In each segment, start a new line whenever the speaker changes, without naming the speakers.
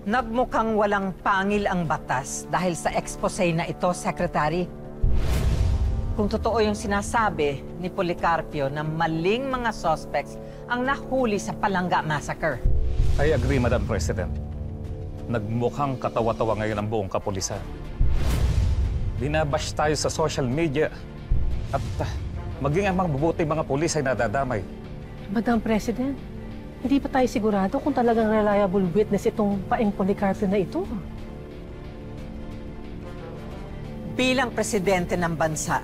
Nagmukhang walang pangil ang batas dahil sa expose na ito, Secretary. Kung totoo yung sinasabi ni Policarpio na maling mga suspects ang nahuli sa Palangga Massacre.
I agree, Madam President. Nagmukhang katawa-tawa ngayon ang buong kapulisan. Binabash tayo sa social media at maging ang mga mabuting mga pulis ay nadadamay.
Madam President, hindi pa tayo sigurado kung talagang reliable witness itong paeng Policarpio na ito.
Bilang presidente ng bansa,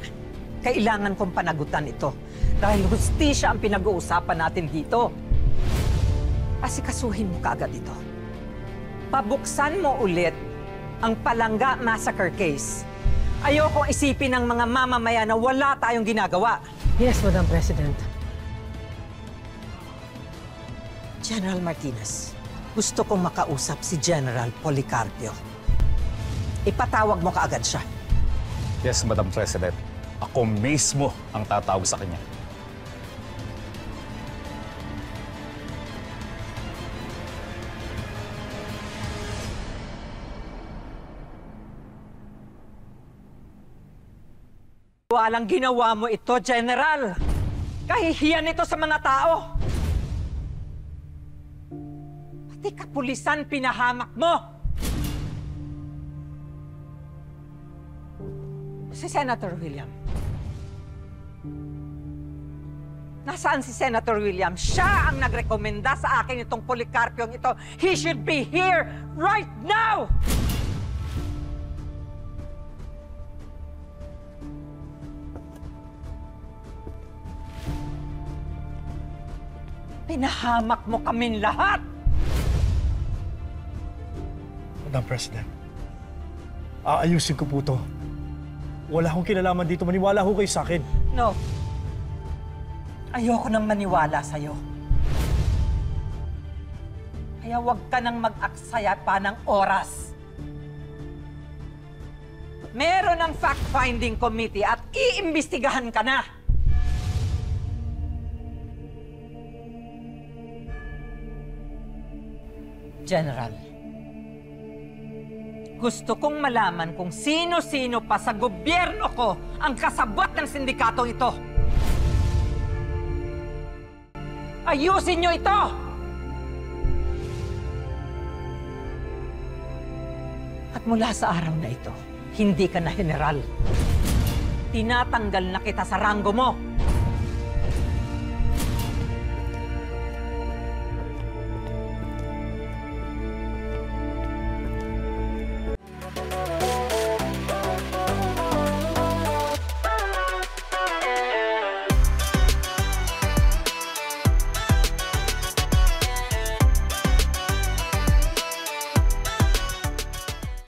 kailangan kong panagutan ito dahil hustisya ang pinag-uusapan natin dito. Asikasuhin mo kaagad ito. Pabuksan mo ulit ang Palangga Massacre case. Ayokong isipin ng mga mamamayan na wala tayong ginagawa.
Yes, Madam President.
General Martinez, gusto kong makausap si General Policarpio. Ipatawag mo kaagad siya.
Yes, Madam President. Ako mismo ang tatawag sa kanya.
Walang ginawa mo ito, General. Kahihiyan ito sa mga tao. Pati kapulisan pinahamak mo. Si Senator William. Nasaan si Senator William? Siya ang nagrekomenda sa akin itong Policarpio ito. He should be here right now! Pinahamak mo kaming lahat!
Madam President, aayusin ko po to. Wala akong kinalaman dito. Maniwala ho kayo sa akin.
No. Ayoko nang maniwala sa'yo. Kaya huwag ka nang mag-aksaya pa ng oras. Meron ng fact-finding committee at iimbestigahan ka na. General, gusto kong malaman kung sino-sino pa sa gobyerno ko ang kasabwat ng sindikatong ito. Ayusin niyo ito! At mula sa araw na ito, hindi ka na general. Tinatanggal na kita sa ranggo mo.